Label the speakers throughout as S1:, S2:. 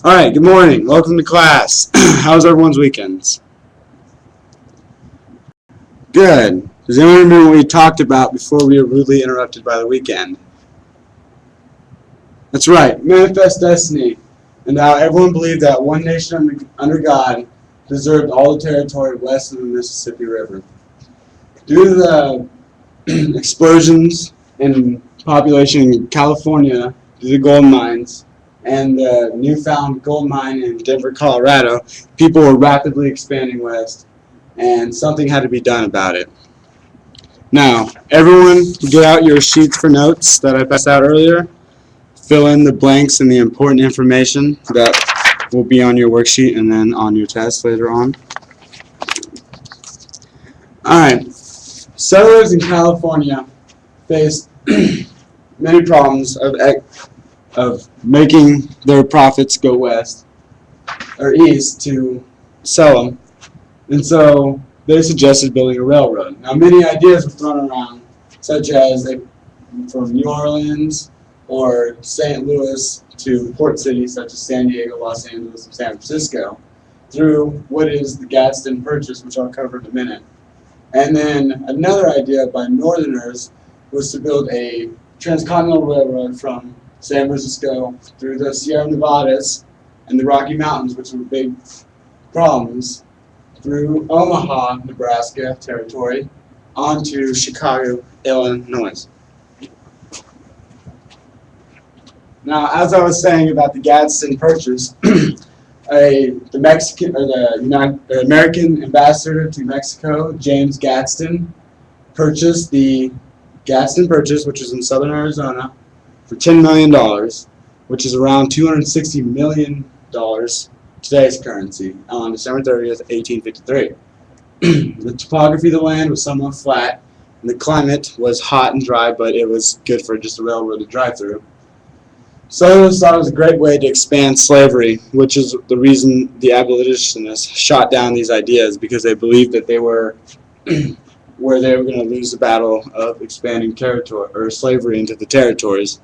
S1: Alright, good morning. Welcome to class. How's everyone's weekends? Good. Does anyone remember what we talked about before we were rudely interrupted by the weekend? That's right, manifest destiny, and how everyone believed that one nation under God deserved all the territory west of the Mississippi River. Due to the explosions in population in California due to gold mines, and the newfound gold mine in Denver, Colorado, people were rapidly expanding west, and something had to be done about it. Now, everyone get out your sheets for notes that I passed out earlier. Fill in the blanks and the important information that will be on your worksheet and then on your test later on. Alright, settlers in California faced many problems of making their profits go west or east to sell them, and so they suggested building a railroad. Now, many ideas were thrown around, such as from New Orleans or St. Louis to port cities such as San Diego, Los Angeles, and San Francisco, through what is the Gadsden Purchase, which I'll cover in a minute. And then another idea by Northerners was to build a transcontinental railroad from San Francisco through the Sierra Nevadas and the Rocky Mountains, which were big problems, through Omaha, Nebraska territory, onto Chicago, Illinois. Now, as I was saying about the Gadsden Purchase, the American ambassador to Mexico, James Gadsden, purchased the Gadsden Purchase, which is in southern Arizona, for $10 million, which is around $260 million today's currency, on December 30th, 1853. The topography of the land was somewhat flat, and the climate was hot and dry, but it was good for just a railroad to drive through. Settlers thought it was a great way to expand slavery, which is the reason the abolitionists shot down these ideas, because they believed that they were where they were going to lose the battle of expanding territory or slavery into the territories.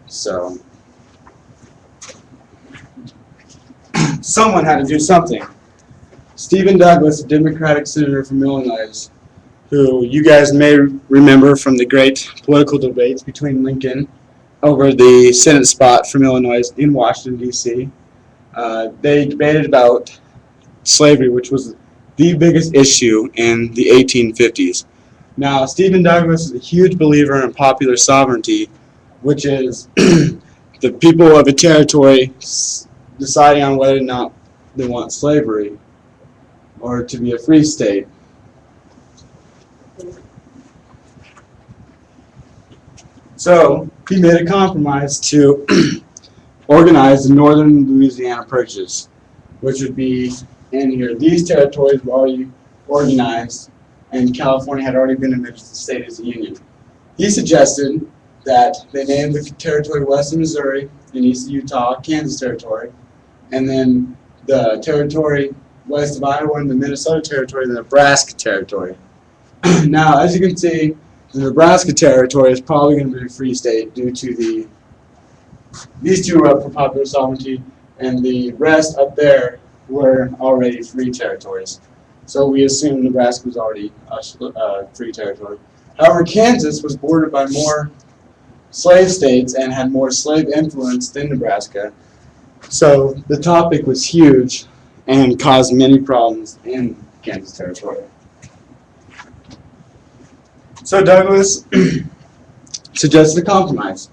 S1: So someone had to do something. Stephen Douglas, a Democratic senator from Illinois, who you guys may remember from the great political debates between Lincoln over the Senate spot from Illinois in Washington, D.C. They debated about slavery, which was the biggest issue in the 1850s. Now, Stephen Douglas is a huge believer in popular sovereignty, which is the people of a territory deciding on whether or not they want slavery or to be a free state. So he made a compromise to organize the Northern Louisiana Purchase, which would be in here. These territories were already organized, and California had already been admitted to the state as a union. He suggested that they name the territory west of Missouri and east of Utah, Kansas Territory, and then the territory west of Iowa and the Minnesota Territory, the Nebraska Territory. Now, as you can see, the Nebraska Territory is probably going to be a free state due to these two were up for popular sovereignty, and the rest up there were already free territories. So we assume Nebraska was already a free territory. However, Kansas was bordered by more slave states and had more slave influence than Nebraska. So the topic was huge and caused many problems in Kansas Territory. So Douglas suggested a compromise.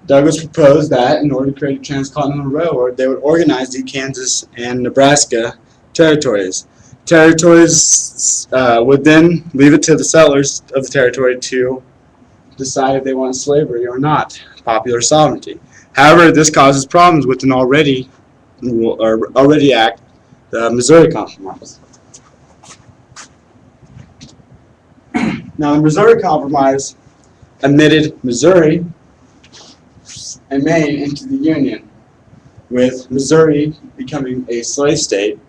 S1: Douglas proposed that in order to create a transcontinental railroad, they would organize the Kansas and Nebraska territories. Territories would then leave it to the settlers of the territory to decide if they want slavery or not, popular sovereignty. However, this causes problems with an already act, the Missouri Compromise. Now, the Missouri Compromise admitted Missouri and Maine into the Union, with Missouri becoming a slave state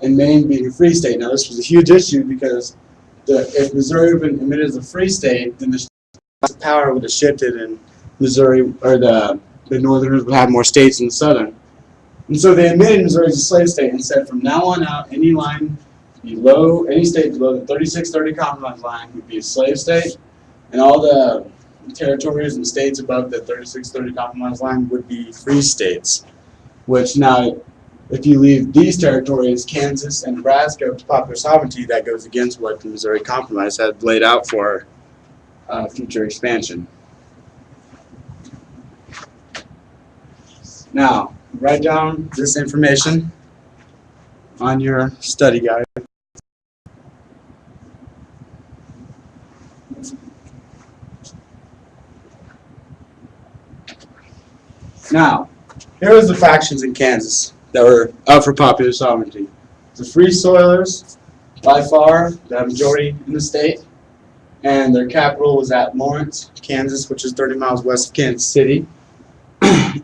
S1: and Maine being a free state. Now, this was a huge issue because if Missouri had been admitted as a free state, then the power would have shifted, and Missouri, or the Northerners would have more states than the Southern. And so they admitted Missouri as a slave state and said from now on out, any state below the 3630 compromise line would be a slave state, and all the territories and states above the 3630 compromise line would be free states. Which now, if you leave these territories, Kansas and Nebraska, to popular sovereignty, that goes against what the Missouri Compromise had laid out for future expansion. Now, write down this information on your study guide. Now, here was the factions in Kansas that were up for popular sovereignty. The Free Soilers, by far the majority in the state, and their capital was at Lawrence, Kansas, which is 30 miles west of Kansas City.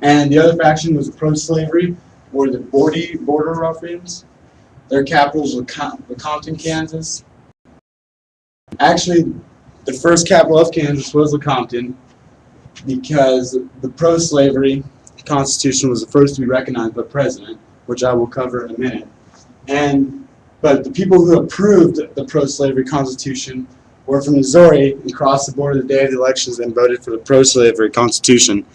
S1: And the other faction was pro-slavery, or the Border Ruffians. Their capital was Lecompton, Kansas. Actually, the first capital of Kansas was Lecompton because the pro-slavery Constitution was the first to be recognized by the president, which I will cover in a minute. But the people who approved the pro-slavery Constitution were from Missouri and crossed the border the day of the elections and voted for the pro-slavery Constitution,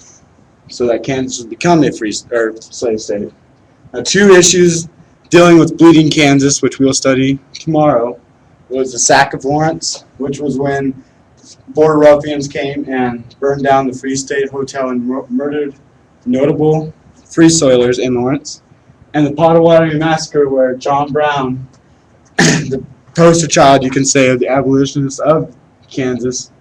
S1: so that Kansas would become a slave state. Now, two issues dealing with bleeding Kansas, which we will study tomorrow, was the sack of Lawrence, which was when Border Ruffians came and burned down the Free State Hotel and murdered notable Free Soilers in Lawrence, and the Potawatomi Massacre, where John Brown, the poster child, you can say, of the abolitionists of Kansas,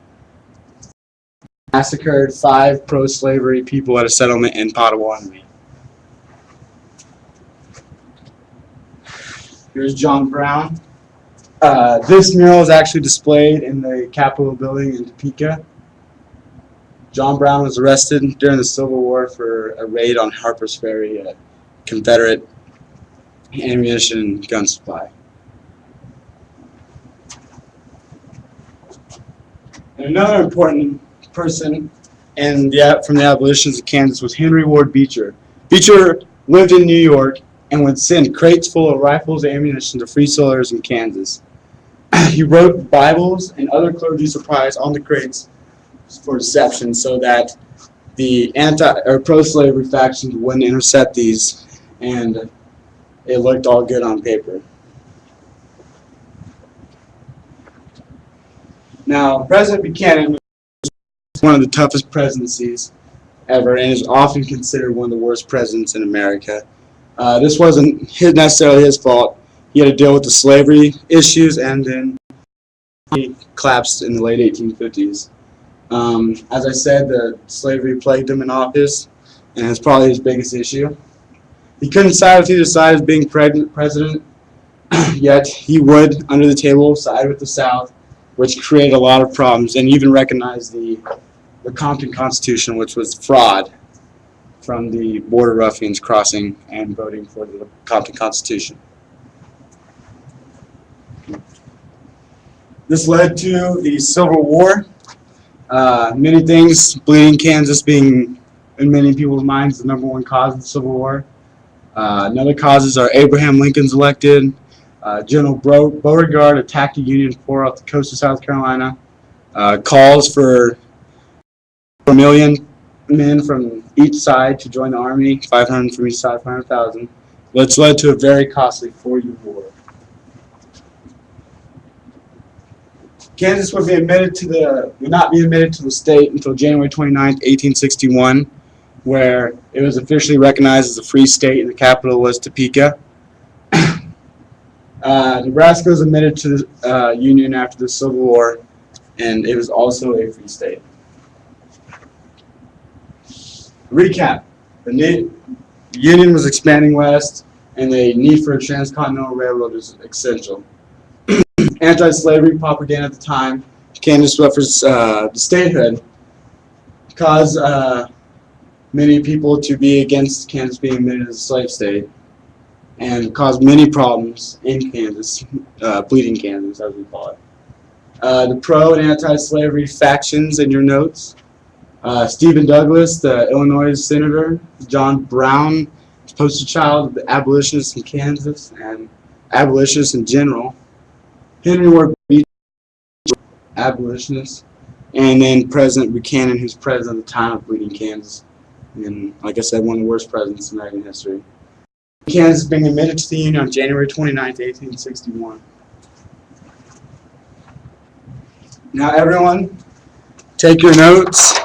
S1: massacred 5 pro-slavery people at a settlement in Potawatomi. Here's John Brown. This mural is actually displayed in the Capitol building in Topeka. John Brown was arrested during the Civil War for a raid on Harper's Ferry, a Confederate ammunition and gun supply. And another important person from the abolitionists of Kansas was Henry Ward Beecher. Beecher lived in New York and would send crates full of rifles and ammunition to Free Soilers in Kansas. He wrote Bibles and other clergy supplies on the crates for deception so that the pro-slavery factions wouldn't intercept these, and it looked all good on paper. Now, President Buchanan was one of the toughest presidencies ever and is often considered one of the worst presidents in America. This wasn't necessarily his fault. He had to deal with the slavery issues, and then he collapsed in the late 1850s. As I said, the slavery plagued him in office, and it's probably his biggest issue. He couldn't decide if he decided being president, yet he would, under the table, side with the South, which created a lot of problems, and even recognized the Compton Constitution, which was fraud from the Border Ruffians crossing and voting for the Compton Constitution. This led to the Civil War. Many things, bleeding Kansas being, in many people's minds, the #1 cause of the Civil War. Another causes are Abraham Lincoln's elected, General Beauregard attacked a Union fort off the coast of South Carolina, calls for 1 million men from each side to join the army, 500 from each side, 500,000, which led to a very costly 4-year war. Kansas would not be admitted to the state until January 29, 1861, where it was officially recognized as a free state and the capital was Topeka. Nebraska was admitted to the Union after the Civil War, and it was also a free state. Recap. The Union was expanding west, and the need for a transcontinental railroad was essential. Anti-slavery propaganda at the time, Kansas referenced the statehood, caused many people to be against Kansas being admitted as a slave state, and caused many problems in Kansas, bleeding Kansas as we call it. The pro and anti-slavery factions in your notes. Stephen Douglas, the Illinois senator, John Brown, poster child of the abolitionists in Kansas and abolitionists in general. Henry Ward Beecher, abolitionist, and then President Buchanan, who's president at the time of Bleeding Kansas. And like I said, one of the worst presidents in American history. Kansas being admitted to the Union on January 29, 1861. Now everyone, take your notes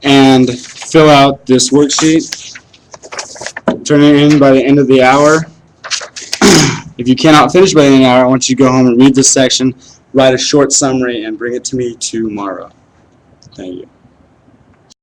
S1: and fill out this worksheet. Turn it in by the end of the hour. If you cannot finish by the end of the hour, I want you to go home and read this section, write a short summary, and bring it to me tomorrow. Thank you.